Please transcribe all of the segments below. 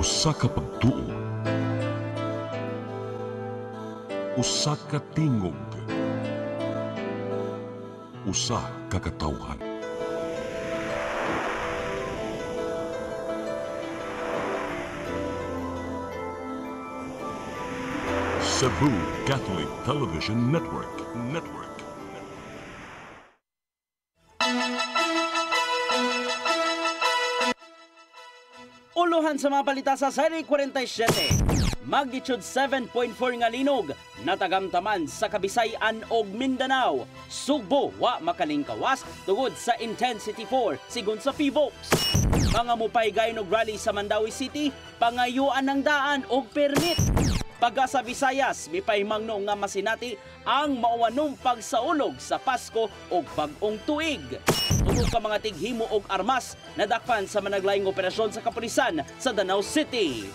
Usa ka pagtuo, usa ka tingog, usa ka katawhan. Cebu Catholic Television Network. Uluhan sa mga balita sa Serie 47. Magnitude 7.4 nga linog natagamtaman sa Kabisayan ug Mindanao. Sugbo wa makalingkawas tungod sa intensity 4 sigon sa PHIVOLCS. Mga mupay og rally sa Mandawi City, pangayuan ng daan og permit. Pagka sa Visayas, mipahimangno nga masinati ang mauwanong pagsaulog sa Pasko o bag-ong tuig. Tulo ka mga tighimo og armas nadakpan sa managlayong operasyon sa kapulisan sa Danau City.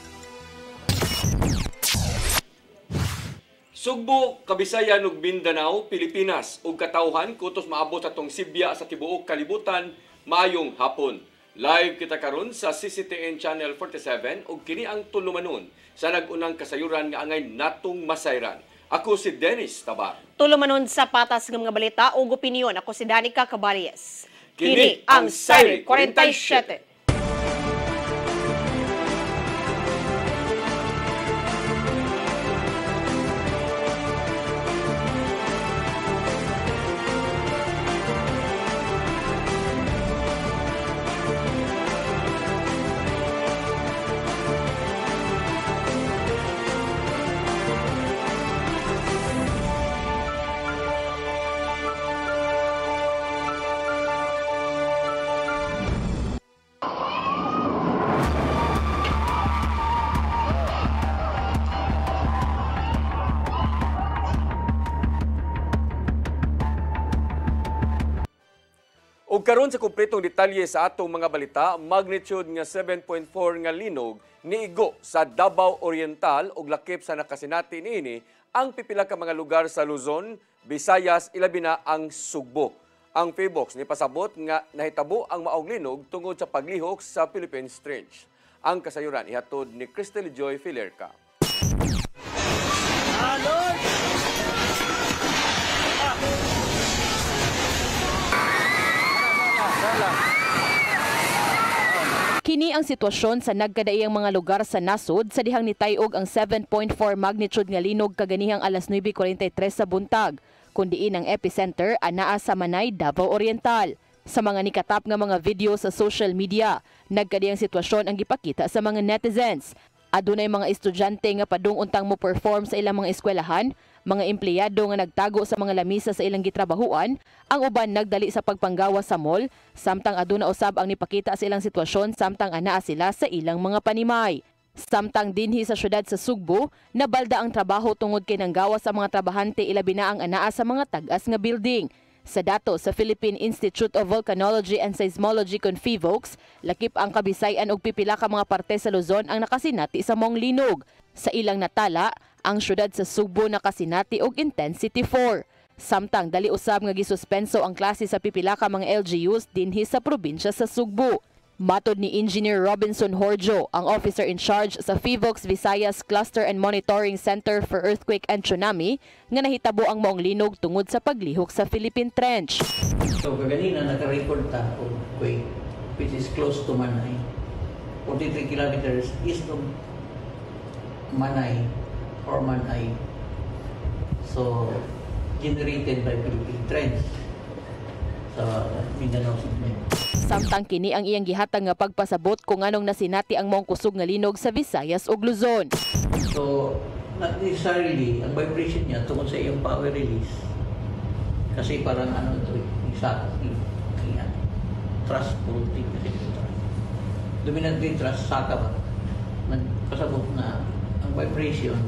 Sugbo, Kabisayan ug Mindanao, Pilipinas ug katawhan kutos maabot sa tong Sibya sa tibuok kalibutan maayong hapon. Live kita karon sa CCTN Channel 47 ug kini ang tulumanon sa nagunang kasayuran nga angay natong masayran. Ako si Dennis Tabar. Tulumanon sa patas ng mga balita ug opinyon. Ako si Danica Cabarrias. Kini ang Serie 47. Ug karon sa kumpletong detalye sa atong mga balita, magnitude nga 7.4 nga linog niigo sa Davao Oriental ug lakip sa nakasinati niini ang pipila ka mga lugar sa Luzon, Visayas, ilabi na ang Sugbo. Ang PHIVOLCS ni pasabot nga nahitabo ang maong linog tungod sa paglihok sa Philippine Trench. Ang kasayuran ihatod ni Cristel Joy Filerca. Kini ang sitwasyon sa nagkadaiyang mga lugar sa nasod sa dihang nitayog ang 7.4 magnitude nga linog kaganihang alas 9:43 sa buntag, kundiin ang epicenter anaa sa Manay, Davao Oriental. Sa mga nikatap nga mga video sa social media, nagkadaiyang sitwasyon ang gipakita sa mga netizens. Adunay mga estudyante nga padung-untang mo perform sa ilang mga eskwelahan, mga empleyado nga nagtago sa mga lamisa sa ilang gitrabahuan, ang uban nagdali sa pagpanggawa sa mall, samtang aduna usab ang nipakita sa ilang sitwasyon samtang anaa sila sa ilang mga panimay. Samtang dinhi sa syudad sa Sugbo, nabalda ang trabaho tungod kay nanggawa sa mga trabahante ilabi na ang anaa sa mga tag-as nga building. Sa dato sa Philippine Institute of Volcanology and Seismology kon PHIVOLCS, lakip ang Kabisayan og pipila ka mga parte sa Luzon ang nakasinati sa maong linog. Sa ilang natala, ang syudad sa Sugbo nakasinati og intensity 4. Samtang dali usab nga gisuspenso ang klase sa pipila ka mga LGUs dinhi sa probinsya sa Sugbo. Matod ni Engineer Robinson Horjo, ang officer in charge sa PHIVOLCS Visayas Cluster and Monitoring Center for Earthquake and Tsunami, nga nahitabo ang maong linog tungod sa paglihok sa Philippine Trench. So kaganina naka-record ta og quake which is close to Manay. 43 kilometers east of Manay or Manay. So generated by Philippine Trench sa Mindanao City. Samtang kini ang iyang gihatag nga pagpasabot kung anong nasinati ang maong kusog nga linog sa Visayas ug Luzon. So, not necessarily, ang vibration niya tungkol sa iyong power release. Kasi parang ano ito, thrust pulling kasi ito. Dominantly thrust, saka ba? Nagpasabot na ang vibration,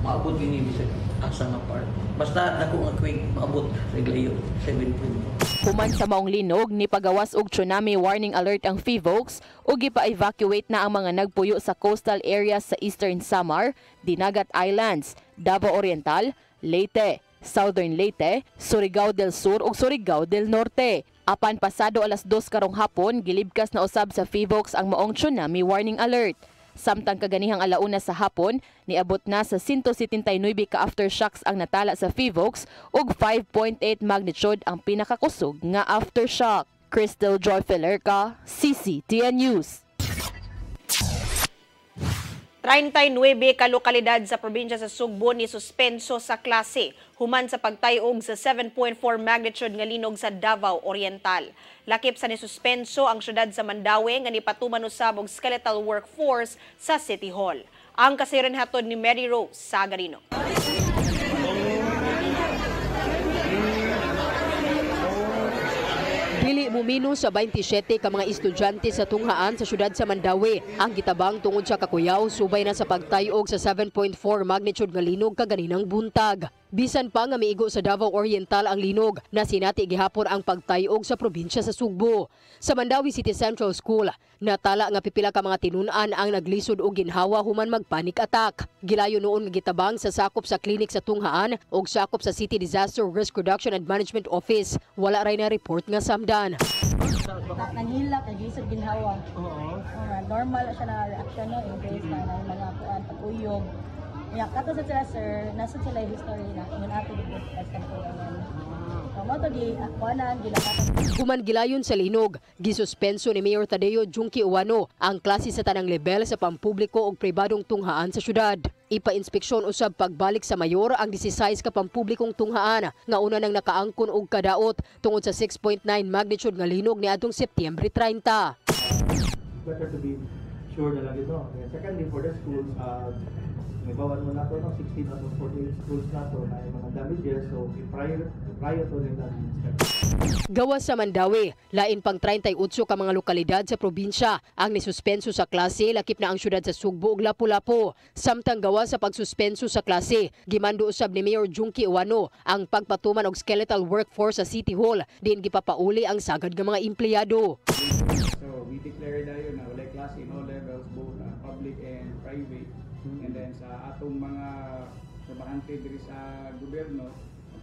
maabot din ibig sa asang apart. Basta ako nga quake, maabot sa glayo, 7.4. Human sa maong linog, nipagawas og tsunami warning alert ang PHIVOLCS ug gipa-evacuate na ang mga nagpuyo sa coastal areas sa Eastern Samar, Dinagat Islands, Davao Oriental, Leyte, Southern Leyte, Surigao del Sur ug Surigao del Norte. Apan pasado alas 2 karong hapon, gilibkas na usab sa FIVOX ang maong tsunami warning alert. Samtang kaganihang alauna sa hapon, niabot na sa 179 ka aftershocks ang natala sa FIVOX ug 5.8 magnitude ang pinakakusog nga aftershock. Crystal Joy Felerca, CCTN News. 39 ka lokalidad sa probinsya sa Sugbo ni suspenso sa klase human sa pagtayog sa 7.4 magnitude nga linog sa Davao Oriental. Lakip sa ni suspenso ang syudad sa Mandaue nga nipatuman usab og skeletal workforce sa City Hall. Ang kasiren hatod ni Mary Rose Sagarino. Dili mumino sa 27 ka mga estudyante sa tunghaan sa syudad sa Mandaue ang gitabang tungod sa kakuyaw subay na sa pagtayog sa 7.4 magnitude nga linog kaganinang buntag. Bisan pa nga miigo sa Davao Oriental ang linog na sinati gihapon ang pagtayog sa probinsya sa Sugbo. Sa Mandaue City Central School, natala nga pipila ka mga tinunan ang naglisod og ginhawa human mag-panic attack. Gilayo noon nga gitabang sa sakop sa klinik sa tunghaan ug sakop sa City Disaster Risk Reduction and Management Office. Wala ray na report nga samdan. Nanghila kay gisod ginhawa. Normal siya na reaction no in case na mga pag-uyog. Ya, kato sa sila sir, nasa sila history na ingon ato dito sa temple ngayon. Mo to di akuanan gilakatan. Human gilayon sa linog, gisuspenso ni Mayor Tadeo Junki Uwano ang klase sa tanang level sa pampubliko ug pribadong tunghaan sa syudad. Ipa-inspeksyon usab pagbalik sa mayor ang 16 ka pampublikong tunghaan nga una nang nakaangkon og kadaot tungod sa 6.9 magnitude nga linog niadtong Setyembre 30. Better to be sure na lang ito. Secondly, for the schools, may bawan mo na ito, 16 out of 48 schools na ito na yung mga damages, so prior to nila. Gawas sa Mandaue, lain pang 38 ka mga lokalidad sa probinsya ang nisuspenso sa klase lakip na ang syudad sa Sugbo ug Lapu-Lapu. Samtang gawas sa pagsuspenso sa klase, gimando usab ni Mayor Junki Uwano ang pagpatuman og skeletal workforce sa City Hall diin gipapauli ang sagad nga mga empleyado. So we declare na yun na walay klase in all levels, both public and private. And then sa atong mga trabahante diri sa gobyerno,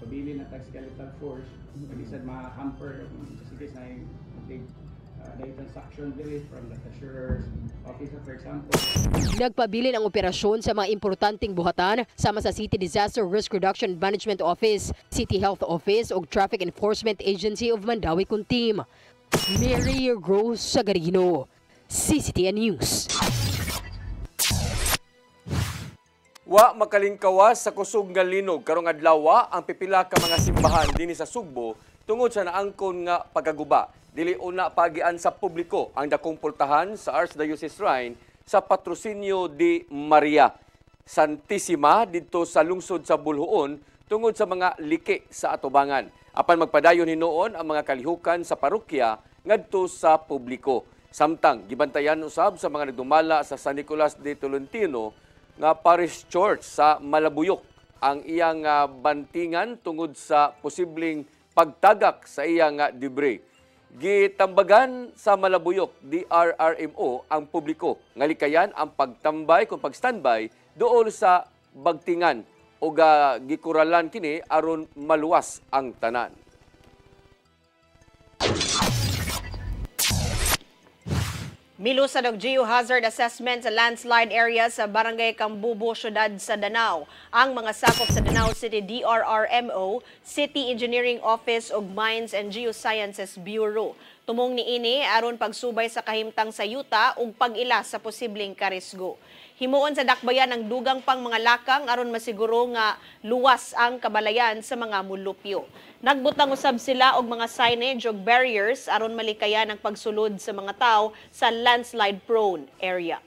pabili na tag skeletal force, pag-isad ma-hamper kasi na yung data transaction diri from the treasurer's office, for example. Nagpabilin ang operasyon sa mga importanteng buhatan sama sa City Disaster Risk Reduction and Management Office, City Health Office ug Traffic Enforcement Agency of Mandaue Kuntim. Mary Rose Sagarino, CCTN News. Wa makalingkawas sa kusog nga linog karong adlaw ang pipila ka mga simbahan dinhi sa Sugbo tungod sa naangkon nga pagkaguba. Dili una pagian sa publiko ang dakong pultahan sa Archdiocese Shrine sa Patrocinio de Maria Santissima didto sa lungsod sa Bulhuon tungod sa mga liki sa atubangan. Apan magpadayon hinuon ang mga kalihukan sa parokya ngadto sa publiko. Samtang gibantayan usab sa mga nagdumala sa San Nicolas de Tolentino nga Parish Church sa Malabuyok ang iyang bantingan tungod sa posibleng pagtagak sa iyang debris. Gitambagan sa Malabuyok DRRMO ang publiko nga likayan ang pagtambay kung pagstandby dool sa bagtingan o gikuralan kini aron maluwas ang tanan. Milusad og geohazard assessment sa landslide area sa Barangay Cambubo, syudad sa Danao. Ang mga sakop sa Danao City DRRMO, City Engineering Office ug Mines and Geosciences Bureau. Tumong niini aron pagsubay sa kahimtang sa yuta ug pag-ila sa posibleng karisgo. Himuon sa dakbayan ang dugang pang mga lakang aron masiguro nga luwas ang kabalayan sa mga mulupyo. Nagbutang usab sila og mga signage ug barriers aron malikayan ang pagsulod sa mga tao sa landslide prone area.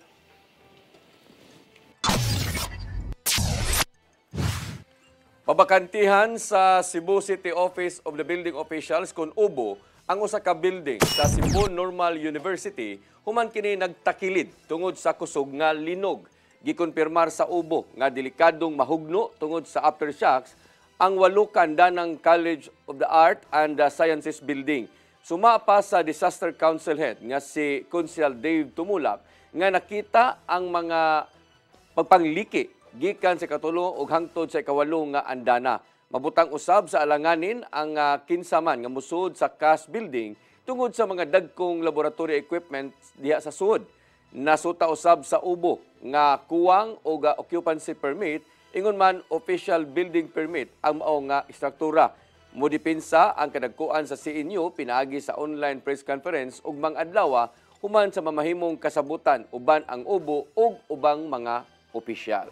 Pabakantihan sa Cebu City Office of the Building Officials kun ubo ang usa ka building sa Cebu Normal University human kini nagtakilid tungod sa kusog nga linog. Gikonfirmar sa ubo nga delikadong mahugno tungod sa aftershocks ang 8 kandanang College of the Art and Sciences Building. Suma pa sa Disaster Council Head nga si Consul Dave Tumulak nga nakita ang mga pagpangliki gikan sa katulong ug hangtod sa ikawalo nga andana. Mabutang usab sa alanganin ang kinsaman nga musud sa CAS building tungod sa mga dagkong laboratory equipment diha sa sud. Nasuta usab sa ubo nga kuwang o occupancy permit ingon man official building permit ang mao nga istruktura. Modipinsa ang kadagkuan sa CNU pinaagi sa online press conference ug mga adlaw human sa mamahimong kasabutan uban ang ubo ug ubang mga opisyal.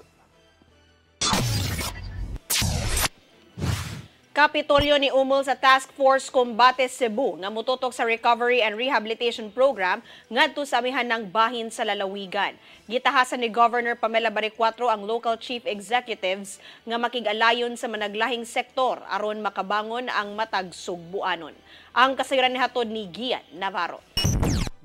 Kapitolyo ni umol sa Task Force Combate Cebu nga mututok sa Recovery and Rehabilitation Program ngadto sa amihan ng bahin sa lalawigan. Gitahasan ni Governor Pamela Baricuatro ang local chief executives nga makig-alayon sa managlahing sektor aron makabangon ang matag sugbuanon. Ang kasayuran ni hatod ni Gian Navarro.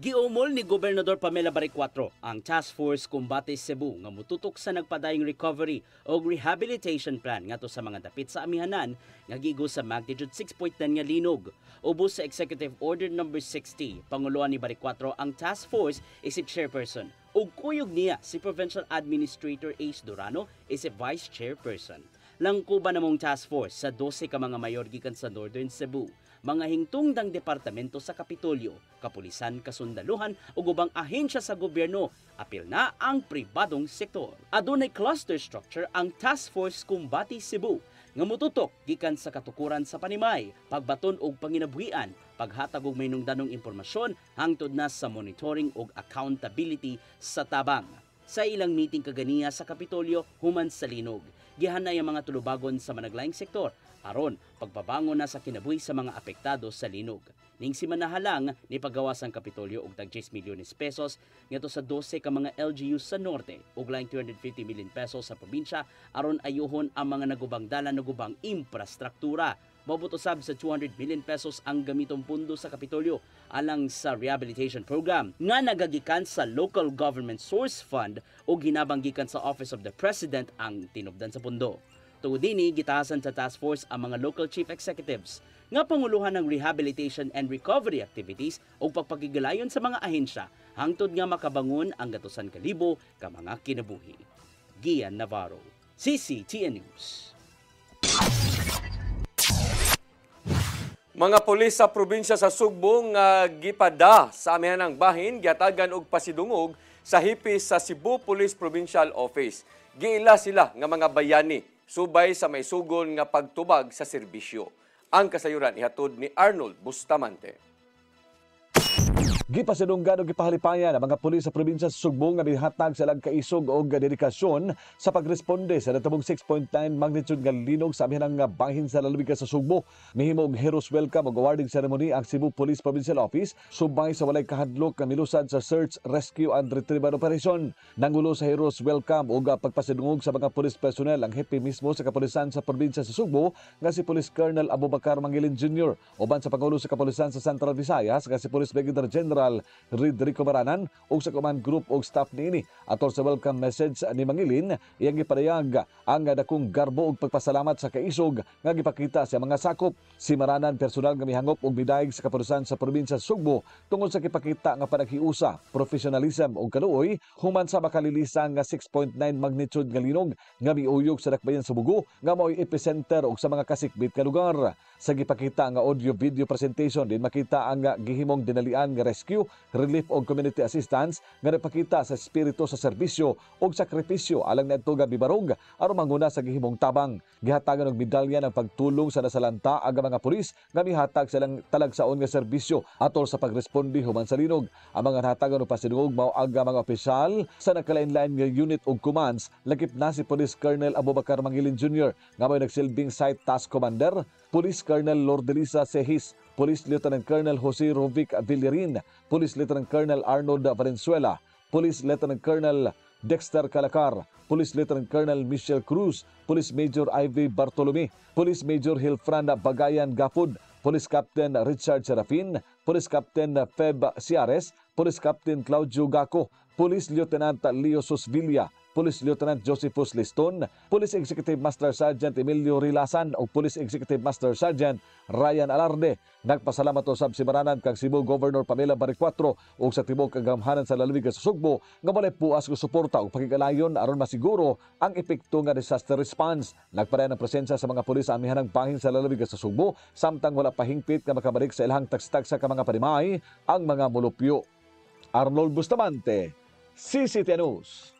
Giumol ni Gobernador Pamela Baricuatro ang Task Force Combate Cebu nga mututok sa nagpadayong recovery o rehabilitation plan ngadto sa mga dapit sa amihanan nga gigo sa magnitude 6.9 nga linog. Ubos sa Executive Order No. 60, panguluan ni Baricuatro ang task force isip chairperson ug kuyog niya si Provincial Administrator Ace Durano isip vice chairperson. Langkuban namong task force sa 12 ka mga mayor gikan sa Northern Cebu, mga hingtungdang departamento sa Kapitolyo, kapulisan, kasundaluhan ug ubang ahensya sa gobyerno, apil na ang pribadong sektor. Adunay cluster structure ang Task Force Combate Cebu nga mututok gikan sa katukuran sa panimay, pagbaton ug panginabuhian, paghatag og mahinungdanong impormasyon hangtod na sa monitoring ug accountability sa tabang. Sa ilang meeting kaganiya sa Kapitolyo human sa linog, gihanay ang mga tulubagon sa managlaing sektor aron pagbabangon na sa kinabuhi sa mga apektado sa linog. Ning si manahalang ni paggawas ang Kapitolyo og tag 10 milyones pesos ngadto sa 12 ka mga LGU sa norte ug laing 250 million pesos sa probinsya aron ayuhon ang mga nagubang dalan nagubang infrastruktura. Mabuto sab sa 200 million pesos ang gamitong pundo sa Kapitolyo alang sa rehabilitation program nga nagagikan sa local government source fund o ginabanggikan sa Office of the President ang tinubdan sa pundo. Tungod dinhi gitahasan sa task force ang mga local chief executives nga panguluhan ng rehabilitation and recovery activities o pagpakigalayon sa mga ahensya hangtod nga makabangon ang gatusan kalibo ka mga kinabuhi. Gian Navarro, CCTN News. Mga pulis sa probinsya sa Sugbo nga gipada sa amihanang bahin giatagan og pasidungog sa hipis sa Cebu Police Provincial Office. Giila sila nga mga bayani subay sa may sugon nga pagtubag sa serbisyo. Ang kasayuran ihatod ni Arnold Bustamante. Gipasidunggan o gipahalipayan ang mga pulis sa probinsya sa Sugbo nga bihatag sa kaisog o dedikasyon sa pagresponde sa natubong 6.9 magnitude nga linog sa amihanang bahin sa lalawigan sa Sugbo. Mihimo og Heroes Welcome o awarding ceremony ang Cebu Police Provincial Office subay sa walay kahadlok nga milusad sa Search, Rescue and Retrieval Operation. Nangulo sa Heroes Welcome o pagpasidungog sa mga police personnel ang hepe mismo sa kapulisan sa probinsya sa Sugbo nga si Police Colonel Abubakar Mangilin Jr. Uban sa pangulo sa kapulisan sa Central Visayas nga si Police Brigadier General Rodrigo Baranan ug sa command group og staff niini. Atol sa welcome message ni Mangilin, iyang gipadayag ang dakong garbo ug pagpasalamat sa kaisog nga gipakita sa mga sakop. Si Maranan personal nga mihangop og midayeg sa kapulisan sa probinsya sa Sugbo tungod sa gipakita nga panaghiusa, professionalism ug kaluoy human sa makalilisan nga 6.9 magnitude nga linog nga miuyog sa dakbayan sa Bugo nga mao'y epicenter og sa mga kasikbit nga lugar. Sa gipakita nga audio-video presentation din makita ang gihimong dinalian nga rescue, relief o community assistance nga nagpakita sa espiritu sa serbisyo o sakripisyo alang nadto nga bibarog aron manguna sa gihimong tabang. Gihatagan og medalya ng pagtulong sa nasalanta aga mga pulis nga mihatag silang talagsaon nga serbisyo atol sa pagresponde human sa linog. Ang mga nahatagan og pasidungog mao aga mga opisyal sa nakalain-lain nga unit og commands, lakip na si Police Colonel Abubakar Mangilin Jr. nga may nagsilbing Site Task Commander, Police Colonel Lourdelisa Sehis, Police Lieutenant Colonel Jose Rovic Villarin, Police Lieutenant Colonel Arnold Valenzuela, Police Lieutenant Colonel Dexter Calacar, Police Lieutenant Colonel Michelle Cruz, Police Major Ivy Bartolome, Police Major Hilfran Bagayan Gafud, Police Captain Richard Serafin, Police Captain Feb Ciares, Police Captain Claudio Gaco, Police Lieutenant Leo Susvilla, Police Lieutenant Josephus Liston, Police Executive Master Sergeant Emilio Rilasan o Police Executive Master Sergeant Ryan Alarde. Nagpasalamat usab si Baranan kang Cebu Governor Pamela Baricuatro ug sa tibok kagamhanan sa lalubig sa Sugbo nga walay puas nga suporta ug pakigalayon aron masiguro ang epekto nga disaster response. Nagpadayon ang presensya sa mga pulis sa amihanang bahin sa lalubig sa Sugbo samtang wala pahingpit nga makabalik sa ilahang tagsa ka mga panimay ang mga mulupyo. Arnold Bustamante, CCTN News.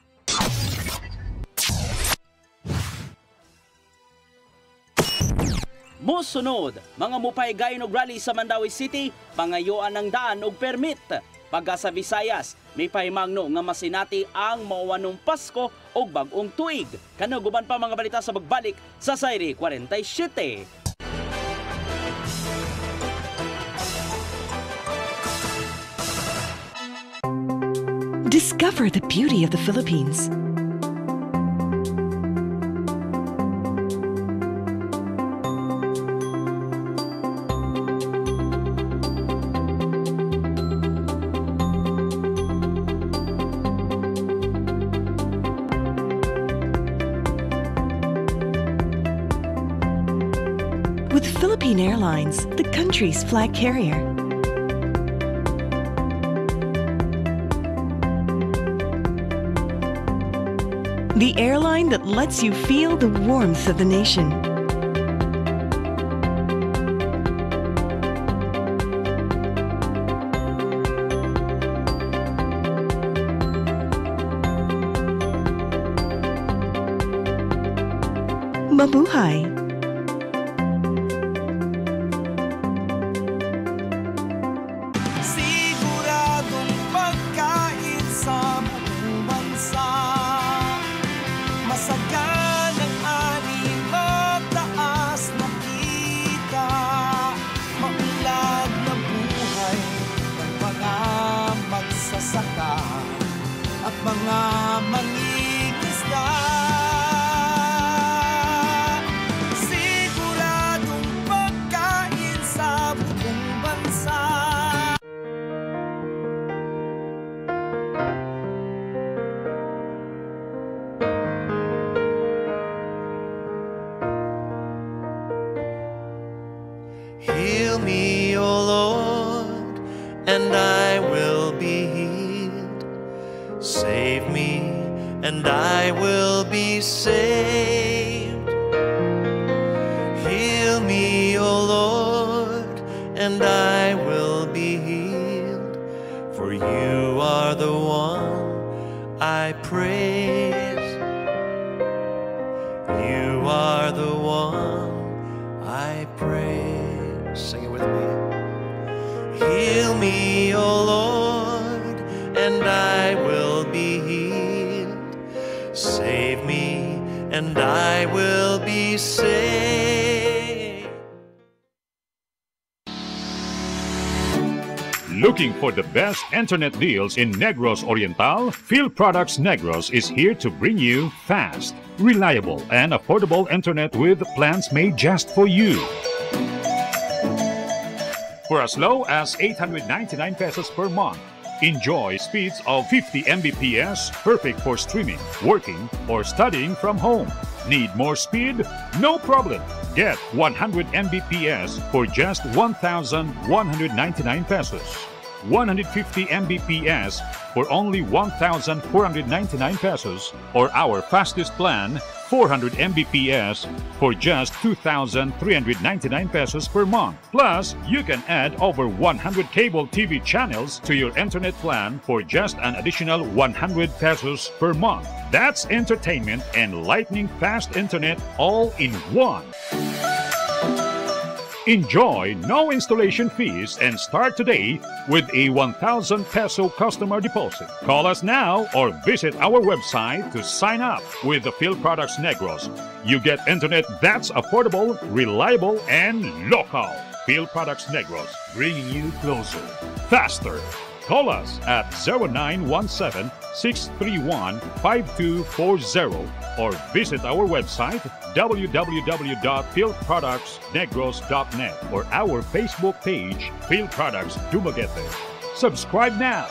Musunod, mga mupaygayon og rally sa Mandawi City, pangayuan ng daan og permit. Pagka sa Visayas, may pahimangno nga masinati ang mauwanong Pasko o bag-ong tuig. Kanuguban pa mga balita sa pagbalik sa Sayri 47. Discover the beauty of the Philippines. With Philippine Airlines, the country's flag carrier. The airline that lets you feel the warmth of the nation. Mabuhay! Siguradong pagkain sa buong bansa. Masagan ang ani, mataas na kita, maunlad na buhay ng mga magsasaka at mga mangingisda. Siguradong pagkain sa buong bansa. Heal me, O Lord, and I will be healed. Save me, and I will be saved. Heal me, O Lord, and I will be healed. For you are the one I praise. You are the one I praise. Sing it with me. Heal me, O Lord, and I will be healed. Save me, and I will be saved. Looking for the best internet deals in Negros Oriental? Field Products Negros is here to bring you fast, reliable, and affordable internet with plans made just for you. For as low as 899 pesos per month, enjoy speeds of 50 Mbps, perfect for streaming, working, or studying from home. Need more speed? No problem. Get 100 Mbps for just 1,199 pesos. 150 Mbps for only 1,499 pesos, or our fastest plan, 400 Mbps for just 2,399 pesos per month. Plus, you can add over 100 cable TV channels to your internet plan for just an additional 100 pesos per month. That's entertainment and lightning fast internet all in one. Enjoy no installation fees and start today with a 1,000 peso customer deposit. Call us now or visit our website to sign up with the Field Products Negros. You get internet that's affordable, reliable, and local. Field Products Negros, bringing you closer, faster. Call us at 0917-631-5240 or visit our website www.fieldproductsnegros.net or our Facebook page, Field Products Dumaguete. Subscribe now.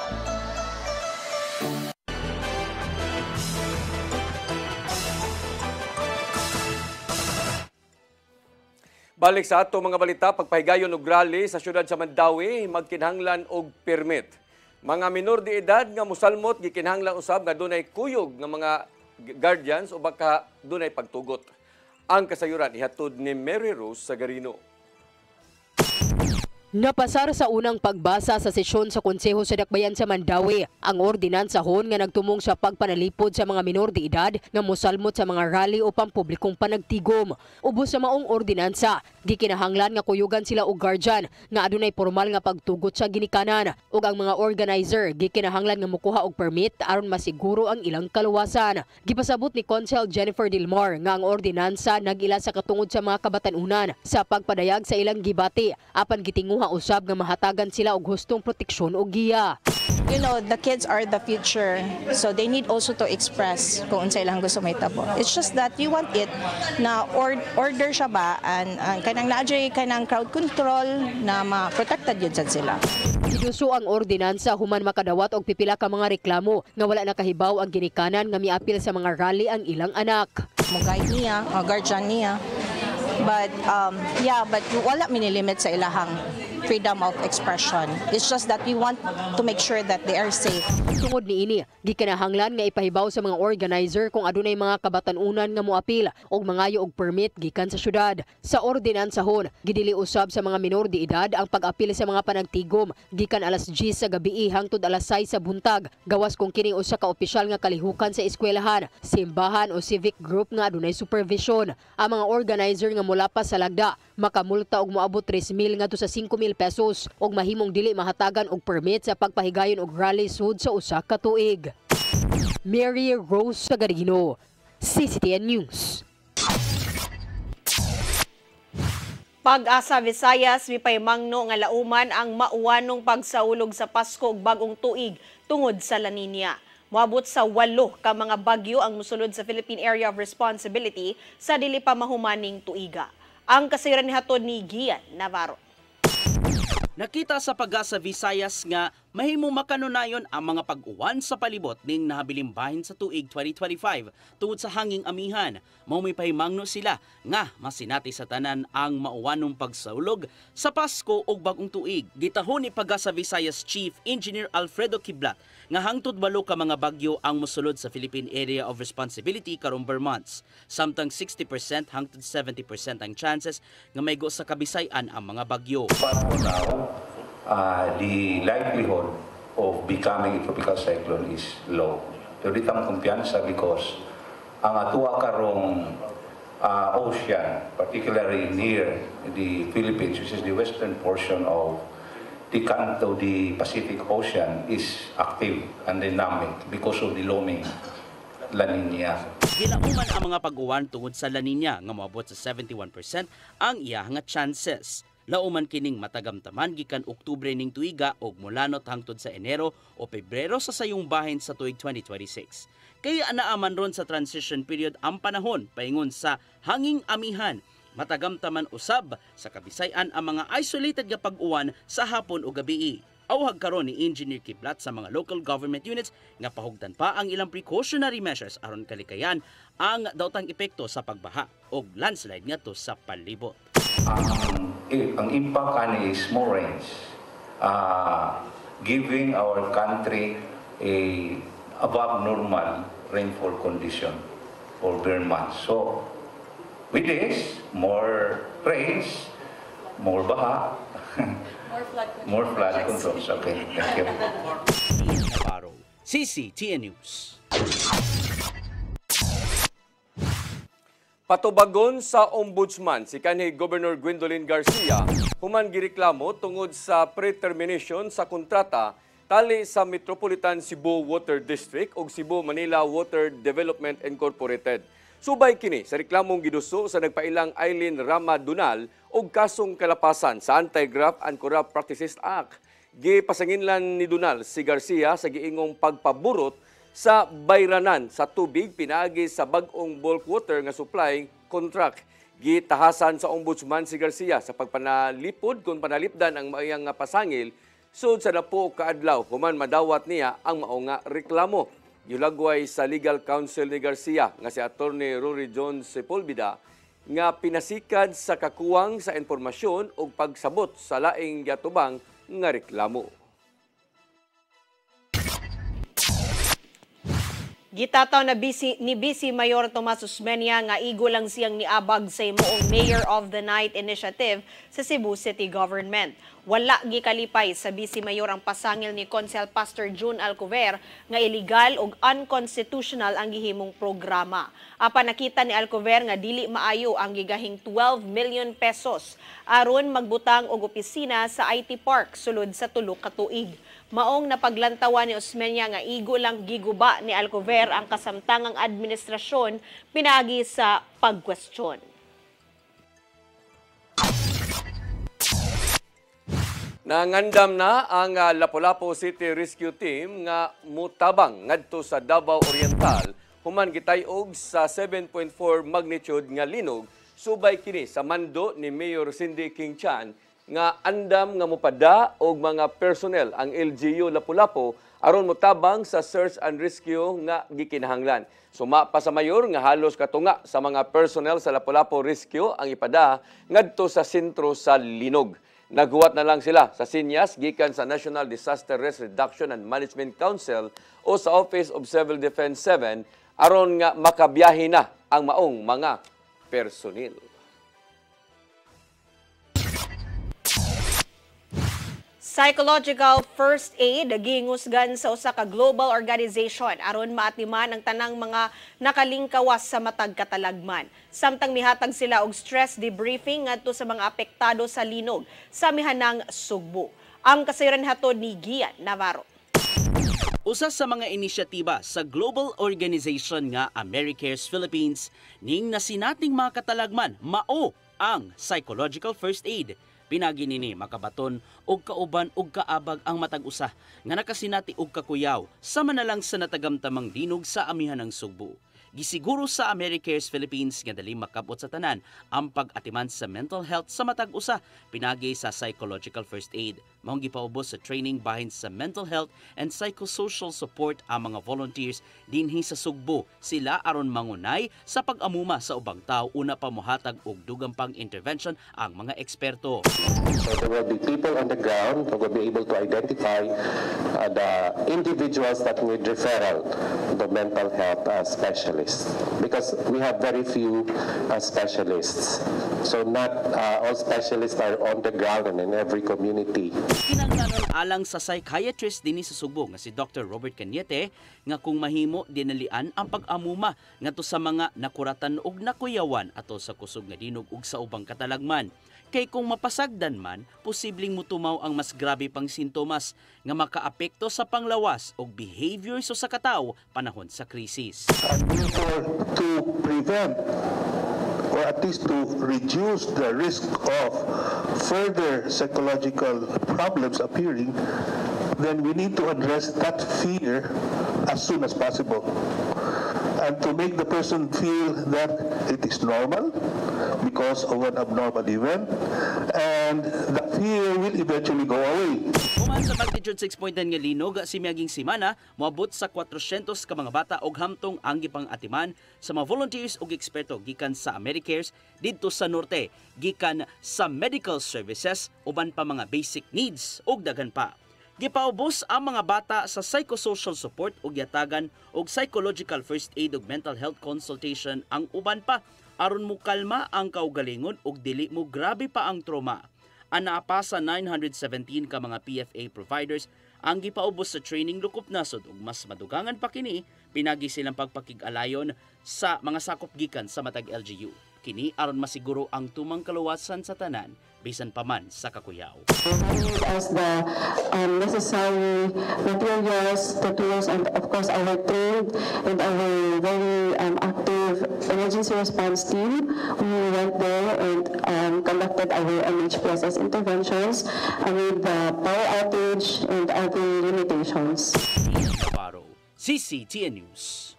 Balik sa ato mga balita, pagpahigayon og rally sa syudad sa Mandawi, magkinahanglan og permit. Mga minor de edad nga musalmot gikinahanglan usab nga dunay kuyog nga mga guardians o baka dunay pagtugot. Ang kasayuran ihatod ni Mary Rose Sagarino. Napasar sa unang pagbasa sa sesyon sa Konseho sa Dakbayan sa Mandawi ang ordinansahon nga nagtumong sa pagpanalipod sa mga minor de edad nga mosalmot sa mga rally o pampublikong panagtigom. Ubos sa maong ordinansa, gikinahanglan nga kuyugan sila og guardian nga adunay formal nga pagtugot sa ginikanan ug ang mga organizer gikinahanglan nga mokuha og permit aron masiguro ang ilang kaluwasan. Gipasabot ni Consel Jennifer Dilmar nga ang ordinansa nagila sa katungod sa mga kabatanunan sa pagpadayag sa ilang gibati apan gitinguha usab nga mahatagan sila og hustong proteksyon o giya. You know, the kids are the future, so they need also to express kung unsa ilang gusto mahitabo. It's just that you want it na order siya ba and kanang naadjay kanang crowd control na ma-protected yun sad sila. Giduso ang ordinansa human makadawat og pipila ka mga reklamo nga wala nakahibaw ang ginikanan nga miapil sa mga rally ang ilang anak. Mo-guide niya, guardian niya. But but wala minilimit sa ilahang freedom of expression. It's just that we want to make sure that they are safe. Tungod niini, gikinahanglan nga ipahibaw sa mga organizer kung adunay mga kabatanunan nga moapil og mangayo og permit gikan sa syudad. Sa ordinansahon, gidili usab sa mga minor de edad ang pag-apil sa mga panagtigom gikan alas 10 sa gabi hangtod alas 6 sa buntag. Gawas kung kini usa ka opisyal nga kalihukan sa eskwelahan, simbahan o civic group nga adunay supervision. Ang mga organizer nga mulapas sa lagda makamulta og moabot 3,000 ngadto sa 5,000 pesos og mahimong dili mahatagan og permit sa pagpahigayon og rally sud sa usa ka tuig. Mary Rose Sagarino, CCTN News. Pag-asa Visayas mipaymangno nga lauman ang mauwanong pagsaulog sa Pasko ug bagong tuig tungod sa La Nina. Moabot sa 8 ka mga bagyo ang mosulod sa Philippine Area of Responsibility sa dili pa mahumaning tuiga. Ang kasayuran ni hatod ni Gian Navarro. Nakita sa Pag-asa Visayas nga mahimo makanunayon ang mga pag-uwan sa palibot ning nahabiling bahin sa tuig 2025 tungod sa hanging amihan. Mao may pahimangno sila nga masinati sa tanan ang mauwanong pagsaulog sa Pasko ug bagong tuig. Gitahon ni Pag-asa Visayas Chief Engineer Alfredo Kiblat nga hangtod 8 ka mga bagyo ang mosulod sa Philippine Area of Responsibility karong months. Samtang 60% hangtod 70% ang chances nga maygo sa Kabisayan ang mga bagyo. The likelihood of becoming a tropical cyclone is low. Pero di tamo kumpiyansa because ang atuwa karong ocean, particularly near the Philippines, which is the western portion of the Canto, the Pacific Ocean, is active and dynamic because of the looming La Nina. Gilauman ang mga pag-uwan tungod sa La Nina nga moabot sa 71% ang iyang chances. Lauman kining matagamtaman gikan Oktubre ning tuiga og mulanot hangtod sa Enero o Pebrero sa sayong bahin sa tuig 2026. Kaya anaaman ron sa transition period ang panahon paingon sa hanging amihan. Matagamtaman usab sa Kabisayan ang mga isolated nga pag-uwan sa hapon o gabi. Awhag karon ni Engineer Kiblat sa mga local government units nga pahugdan pa ang ilang precautionary measures aron kalikayan ang daotang epekto sa pagbaha o landslide ngadto sa palibot. Ang impact ani is more rains, giving our country a above normal rainfall condition for bare months. So with this, more rains, more baha, more flood controls. Okay, thank you. CCTN News. Patubagon sa Ombudsman si kanhi Governor Gwendolyn Garcia human gireklamo tungod sa pre-termination sa kontrata tali sa Metropolitan Cebu Water District ug Cebu Manila Water Development Incorporated. Subay kini sa reklamong giduso sa nagpailang Eileen Rama Dunal og kasong kalapasan sa Anti-Graft and Corrupt Practices Act. Gipasanginlan ni Dunal si Garcia sa giingong pagpaburot sa bayranan sa tubig pinaagi sa bag-ong bulk water nga supply contract. Gitahasan sa Ombudsman si Garcia sa pagpanalipod kung panalipdan ang maayang pasangil sud sa dapo kaadlaw human madawat niya ang mao nga reklamo. Yulagway sa legal counsel ni Garcia nga si Attorney Rory John Sepulveda, nga pinasikan sa kakuwang sa impormasyon o pagsabot sa laing giatubang nga reklamo. Gitataw na ni Vice Mayor Tomas Osmeña nga igo lang siyang niabag sa himuong Mayor of the Night initiative sa Cebu City Government. Wala gikalipay sa Vice Mayor ang pasangil ni Consel Pastor June Alcover nga illegal ug unconstitutional ang gihimong programa. Apan nakita ni Alcover nga dili maayo ang gigahing 12 million pesos aron magbutang og opisina sa IT Park sulod sa tulo ka tuig. Maong napaglantawan ni Osmeña nga igo lang giguba ni Alcover ang kasamtangang administrasyon pinagi sa pagkwestiyon. Nangandam na ang Lapu-Lapu City Rescue Team nga mutabang ngadto sa Davao Oriental human gitayog sa 7.4 magnitude nga linog subay kini sa mando ni Mayor Cindy King Chan nga andam nga mopada og mga personnel ang LGU Lapu-Lapu aron motabang sa search and rescue nga gikinahanglan. Suma pa sa mayor nga halos katunga sa mga personnel sa Lapu-Lapu Rescue ang ipada ngadto sa sentro sa linog. Naghuwat na lang sila sa sinyas gikan sa National Disaster Risk Reduction and Management Council o sa Office of Civil Defense 7 aron nga makabiyahe na ang maong mga personnel. Psychological first aid gingusgan sa usa ka global organization aron maatiman ang tanang mga nakalingkawas sa matag katalagman. Samtang mihatag sila og stress debriefing ngadto sa mga apektado sa linog sa mihanang Sugbo. Ang kasayran hatod ni Gian Navarro. Usa sa mga inisyatiba sa global organization nga AmeriCares Philippines ning nasinating mga katalagman mao ang psychological first aid. Pinagi nini makabaton og kauban og kaabag ang matag usa nga nakasinati og kakuyaw sama na lang sa natagamtamang linog sa amihanang Sugbo. Gisiguro sa AmeriCares Philippines nga dali makabot sa tanan ang pag-atiman sa mental health sa matag usa pinagi sa psychological first aid. Maong gipaubos sa training bahin sa mental health and psychosocial support ang mga volunteers dinhi sa Sugbo. Sila aron mangunay sa pag-amuma sa ubang tao una pa mohatag og dugang pang intervention ang mga eksperto. So there will be people on the ground who will be able to identify the individuals that need referral to the mental health specialist because we have very few specialists. So not all specialists are on the ground and in every community. Kinanglanon alang sa psychiatrist dinhi sa Sugbo nga si Dr. Robert Cañete nga kung mahimo dinalian ang pag-amuma ngadto sa mga nakuratan og nakuyawan ato sa kusog nga dinog ug sa ubang katalagman. Kay kung mapasagdan man, posibleng mutumaw ang mas grabe pang sintomas nga makaapekto sa panglawas og behavior sa katao panahon sa krisis. To prevent or at least to reduce the risk of further psychological problems appearing, then we need to address that fear as soon as possible. And to make the person feel that it is normal because of an abnormal event and the fear will eventually go away. Human sa magnitude 6.9 nga linog si miaging semana moabot sa 400 ka mga bata og hamtong ang gipang atiman sa mga volunteers ug eksperto gikan sa AmeriCares didto sa norte, gikan sa medical services uban pa mga basic needs ug daghan pa. Gipaubos ang mga bata sa psychosocial support ug yatagan og psychological first aid ug mental health consultation ang uban pa aron mo kalma ang kaugalingon ug dili mo grabe pa ang trauma. Ana pa sa 917 ka mga PFA providers ang gipaubos sa training lukop nasod ug mas madugangan pa kini pinagi silang pagpakig-alayon sa mga sakop gikan sa matag LGU. Kini aron masiguro ang tumang kaluwasan sa tanan bisan pa man sa kakuyaw. As the necessary materials, the tools, and of course our trained and our very active emergency response team, we went there and conducted our MHPSS interventions amid the power outage and other limitations. CCTN News.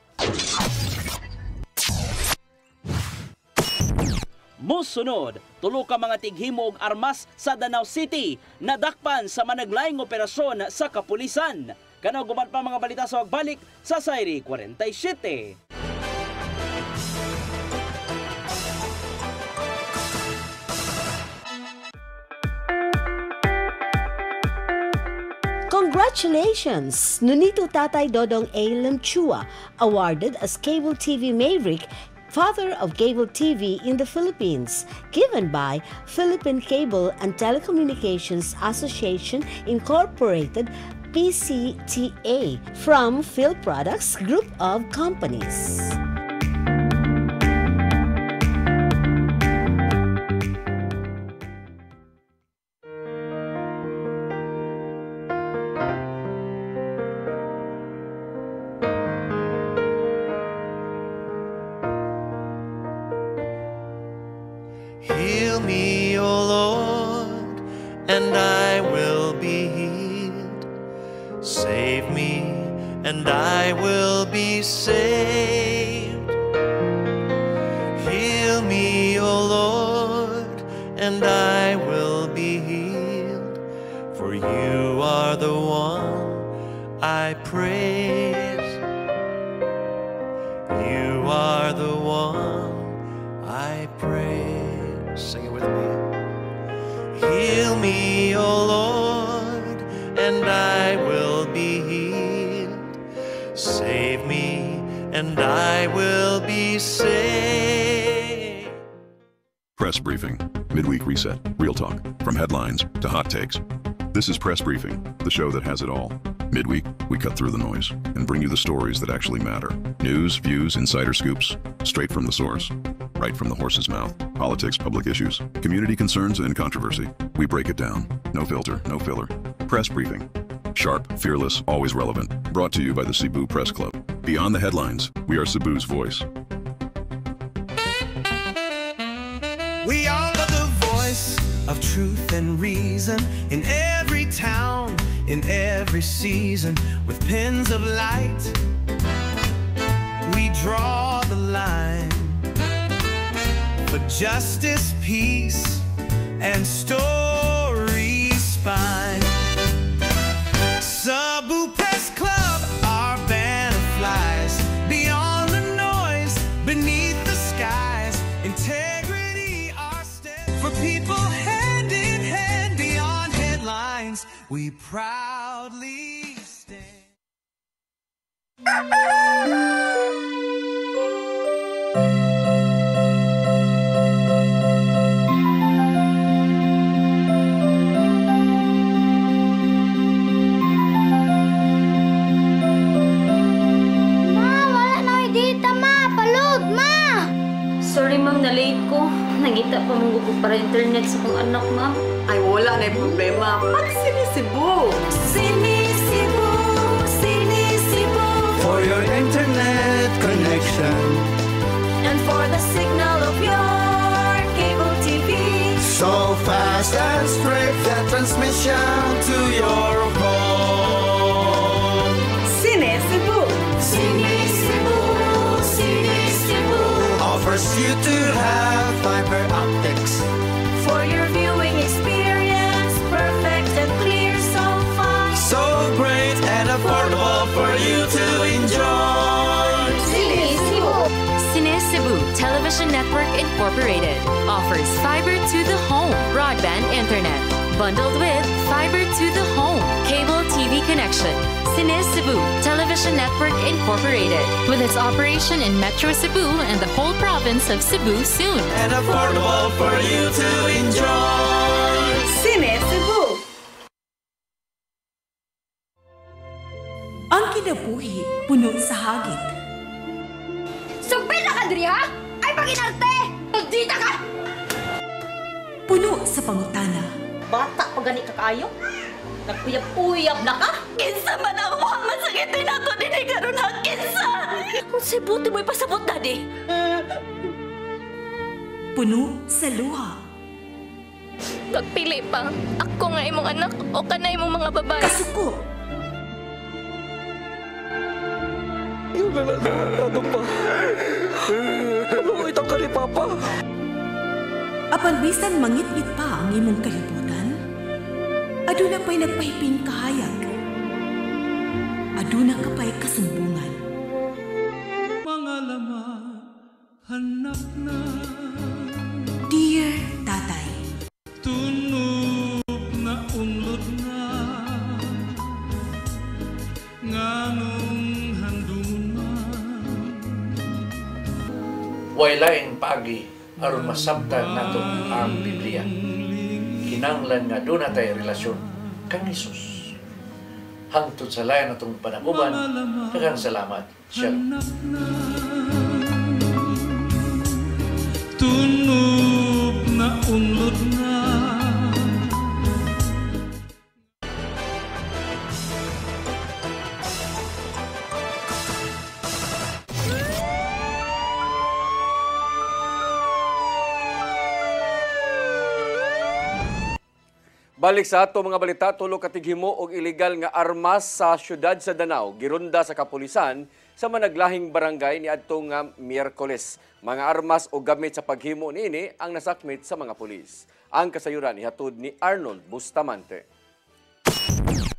Mosunod, tulo ka mga tighimo og armas sa Danau City nadakpan sa managlaing operasyon sa kapulisan. Kanaw guman pa mga balita sa wagbalik sa Sayri 47. Congratulations! Nunito Tatay Dodong A. Lemchua, awarded as Cable TV Maverick, Father of Cable TV in the Philippines, given by Philippine Cable and Telecommunications Association Incorporated, PCTA, from Phil Products Group of Companies. Heal me, O Lord, and I will be healed. Save me, and I will be saved. Heal me, O Lord, and I will be healed. For you are the one I praise. You are the one I praise. Sing it with me. Heal me, O Lord, and I will be healed. Save me, and I will be saved. Press Briefing. Midweek Reset. Real talk. From headlines to hot takes. This is Press Briefing, the show that has it all. Midweek, we cut through the noise and bring you the stories that actually matter. News, views, insider scoops, straight from the source. Right from the horse's mouth. Politics, public issues, community concerns, and controversy. We break it down. No filter, no filler. Press Briefing. Sharp, fearless, always relevant. Brought to you by the Cebu Press Club. Beyond the headlines, we are Cebu's voice. We are the voice of truth and reason in every town, in every season. With pens of light, we draw the line for justice, peace, and story spine. Cebu Press Club, our banner flies beyond the noise, beneath the skies. Integrity, our step for people hand in hand beyond headlines. We proudly stand. Sorry ma'am, na-late ko. Nagita pa mong gusto para internet sa kong anak, ma'am. Ay, wala na yung problema. Mag-Sinisibu! Sinisibu, Sinisibu, for your internet connection And for the signal of your cable TV. so fast and straight, the transmission to your home. Sinisibu! Sinisibu, Sinisibu offers you to have fiber optics For your viewing experience, perfect and clear, so fast. so great and affordable for you to enjoy. Sinisibu. Cebu Television Network Incorporated offers fiber to the home broadband internet bundled with fiber to the home cable TV connection. Cebu Television Network Incorporated with its operation in Metro Cebu and the whole province of Cebu soon. And affordable for you to enjoy. Sinisibu! Ang kinabuhi puno sa hagit. Sugpil na ka, Dri, ha? Ay, pag-inarte! Magdita ka! Puno sa pangutana. Bata pa gani ka kayo? Nagpuyab-puyab na ka? Kinsa man ang mga masakitin nato din ay karon ha? Kinsa! Kung si buti mo'y pasabot, Daddy. Puno sa luha. Pagpili pa, ako nga imong anak o kanay imong mga babae. Kasuko. Yung ano pa? Ano itang ka ni Papa? Apan bisan mangit-ngit pa ang imong kalibutan, aduna pa'y nagpahiping kahayag. Aduna ka pa'y kasumbungan. Mga laman, hanap na. Dear Tatay, Tunog na unlod na. may laing paagi aron masabtan nato ang Biblia. Kinahanglan nga doon natay relasyon kang Hesus. Hangtod sa layan natong panaguban, daghang salamat. Shalom. Tunog na unlod na. Balik sa ato mga balita, tulo katighimo og illegal nga armas sa syudad sa Danao, girunda sa kapulisan sa managlahing barangay ni adtong nga Miyerkules. Mga armas o gamit sa paghimo niini ang nasakmit sa mga pulis. Ang kasayuran ihatod ni Arnold Bustamante.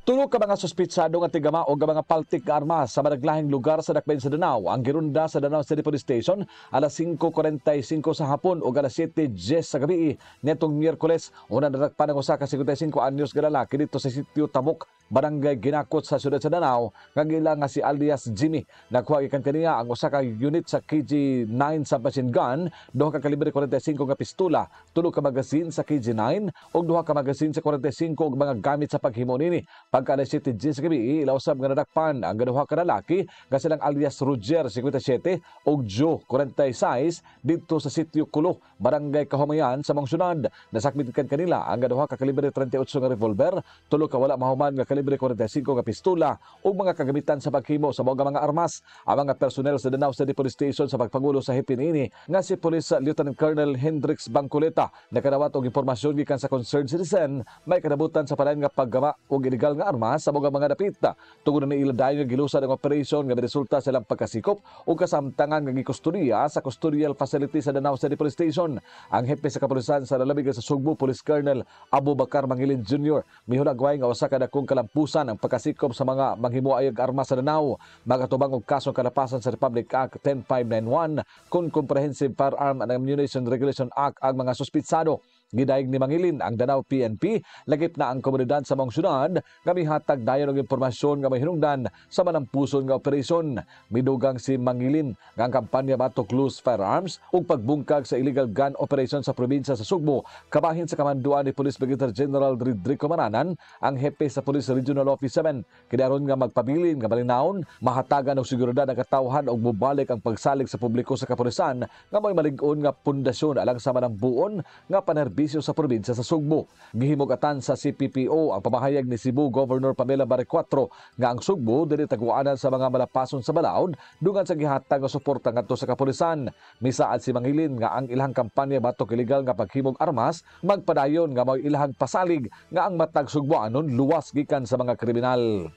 Tulo ka mga suspitsado nga tigama o mga paltik nga armas sa managlahing lugar sa Dakbayan sa Danao. Ang girunda sa Danao City Police Station alas 5:45 sa hapon o alas 7:10 sa gabi netong Miyerkules. Una nadakpan ang usa ka 55 anyos nga lalaki dito sa sitio Tabuk, barangay Ginakot sa siyudad sa Danao. Kagila nga si alias Jimmy. Nakuha ikan kaniya ang usa ka unit sa KG9 submachine gun, duha ka kalibre 45 nga pistola, tulo ka magazine sa KG9 ug duha ka magazine sa 45 ug mga gamit sa paghimo nini. Pagka alas 7:10 sa gabi, ilausab nga nadakpan ang gaduha ka lalaki nga silang alias Roger 57 ug Joe 46 dito sa sitio Kulo, barangay Kahumayan sa Mangsunad. Nasakmit kan kanila ang gaduha ka kalibre 38 nga revolver, tulo ka wala mahuman nga kalibre 45 nga pistola ug mga kagamitan sa paghimo sa mga armas. Ang mga personnel sa Danao City Police Station sa pagpangulo sa hipin ini nga si Police Lieutenant Colonel Hendrix Bangkuleta nakadawat og impormasyon gikan sa concerned citizen may kanabutan sa padayon nga paggama og illegal nga armas sa mga dapit. Tungod na iladayon nga gilusad ang operasyon nga resulta sa ilang pagkasikop o kasamtangan nga gikustodiya sa custodial facility sa Danao City Police Station. Ang hepe sa kapulisan sa lalabigan sa Sugbo, Police Colonel Abubakar Mangilin Jr. mihunagway nga usa ka dakong kalampusan ang pagkasikop sa mga manghimuayag armas sa Danao. Magatubang og kasong kalapasan sa Republic Act 10591 kung Comprehensive Firearm and Ammunition Regulation Act ang mga suspitsado. Gidaig ni Mangilin ang Danao PNP, lagip na ang komunidad sa Mangsunad nga mihatag dayon og impormasyon nga may hinungdan sa manampuson nga operasyon. Midugang si Mangilin nga ang kampanya batok loose firearms ug pagbungkag sa illegal gun operation sa probinsya sa Sugbo kabahin sa kamanduan ni Police Brigadier General Rodrigo Mananan, ang hepe sa Police Regional Office 7. Kidaron nga magpabilin nga malinawon, mahatagan og seguridad ang katawhan og mubalik ang pagsalig sa publiko sa kapulisan nga may malig-on nga pundasyon alang sa manambuon nga panerbisyo sa probinsya sa Sugbo. Gihimugatan sa CPPO ang pamahayag ni Cebu Governor Pamela Barrecuatro nga ang Sugbo dili taguanan sa mga malapason sa balaod dungan sa gihatag nga suporta ngadto sa kapulisan. Misaad si Mangilin nga ang ilahang kampanya batok illegal nga paghimog armas magpadayon nga mao ilahang pasalig nga ang matag Sugboanon luwas gikan sa mga kriminal.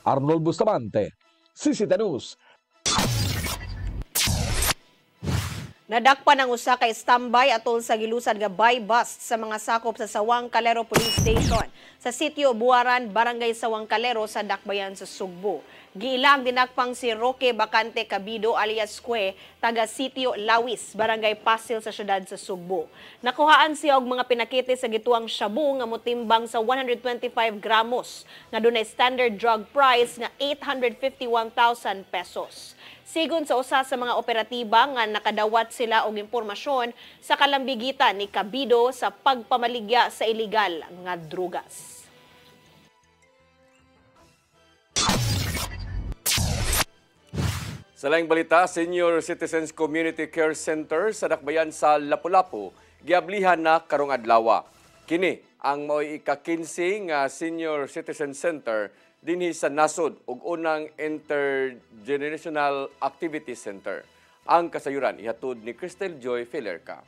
Arnold Bustamante, CCTV News. Nadakpan ang usa ka standby atol sa gilusad nga buy bust sa mga sakop sa Sawang Calero Police Station sa sitio Buaran, Barangay Sawang Calero sa Dakbayan sa Sugbo. Giilang dinakpang si Roque Bacante Cabido alias Kwe, taga sitio Lawis, Barangay Pasil sa syudad sa Sugbo. Nakuhaan siya og mga pinakite sa gituang shabu nga motimbang sa 125 gramos nga dunay standard drug price nga 851,000 pesos. Sigon sa usa sa mga operatiba nga nakadawat sila og impormasyon sa kalambigitan ni Cabido sa pagpamaligya sa illegal nga drugas. Sa laing balita, Senior Citizens Community Care Center sa Dakbayan sa Lapu-Lapu giablihan na karong adlaw. Kini ang mo'y ika-15 nga Senior Citizen Center dinhi sa nasod ug unang Intergenerational Activity Center. Ang kasayuran ihatod ni Cristel Joy Filerca.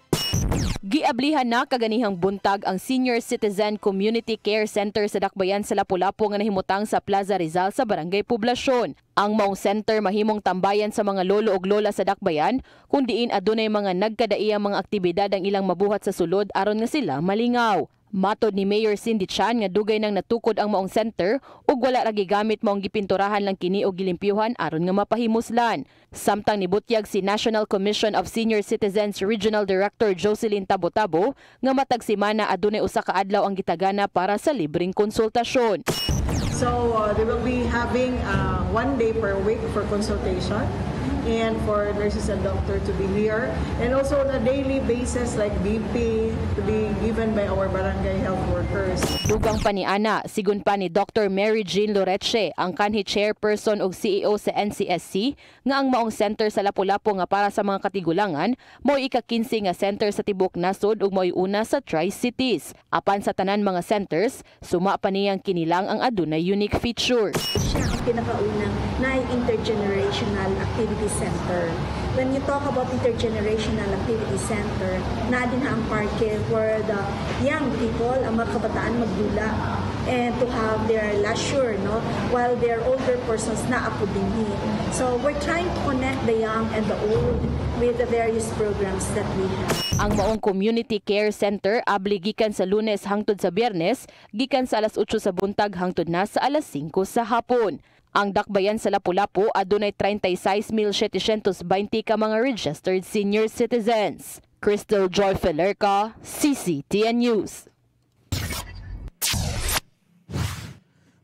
Giablihan na kaganihang buntag ang Senior Citizen Community Care Center sa Dakbayan sa Lapu-Lapu nga nahimutang sa Plaza Rizal sa Barangay Poblasyon. Ang maong center mahimong tambayan sa mga lolo ug lola sa Dakbayan kung diin adunay mga nagkadaiyang mga aktibidad ang ilang mabuhat sa sulod aron nga sila malingaw. Matod ni Mayor Cindy Chan nga dugay nang natukod ang maong center ug wala ra gigamit maong gipinturahan lang kini og gilimpyuhan aron nga mapahimuslan. Samtang nibutyag si National Commission of Senior Citizens Regional Director Jocelyn Tabo-Tabo nga matag semana adunay usa ka adlaw ang gitagana para sa libreng konsultasyon. So they will be having 1 day per week for consultation. and for nurses and doctors to be here. And also on a daily basis like BP to be given by our barangay health workers. Dugang paniana, sigun pa ni Dr. Mary Jean Loreche, ang kanhi chairperson ug CEO sa NCSC, nga ang maong center sa Lapu-Lapu nga para sa mga katigulangan, mo ika-15 nga center sa tibok nasod ug mo'y una sa Tri-Cities. Apan sa tanan mga centers, suma pa niyang kinilang ang adunay unique feature. Siya ang pinakaunang na intergenerational activity center. When you talk about intergenerational activity center, na din ang parke where the young people, ang mga kabataan magdula and to have their leisure, no, while their older persons na ako dinhi. So we're trying to connect the young and the old with the various programs that we have. Ang maong community care center abli gikan sa Lunes hangtod sa Biyernes, gikan sa alas 8 sa buntag hangtod na sa alas 5 sa hapon. Ang dakbayan sa Lapu-Lapu adunay 36,720 ka mga registered senior citizens. Crystal Joy Felerca, CCTN News.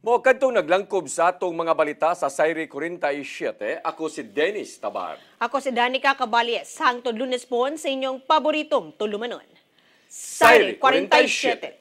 Mo kadtong naglangkob sa atong mga balita sa Sayre 47, ako si Dennis Tabar. Ako si Danica Caballes, hangtod Lunes po sa inyong paboritong tulumanon. Sayre 47.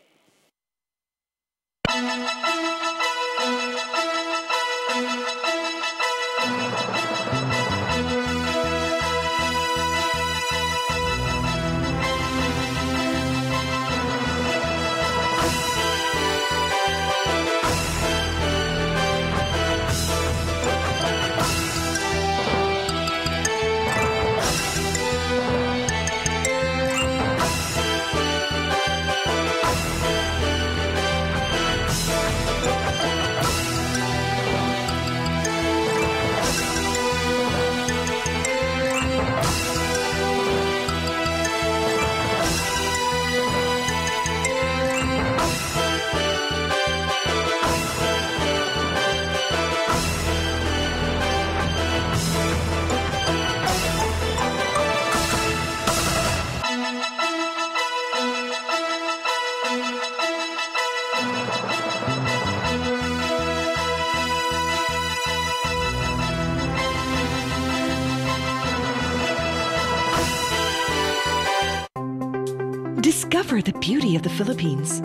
Discover the beauty of the Philippines.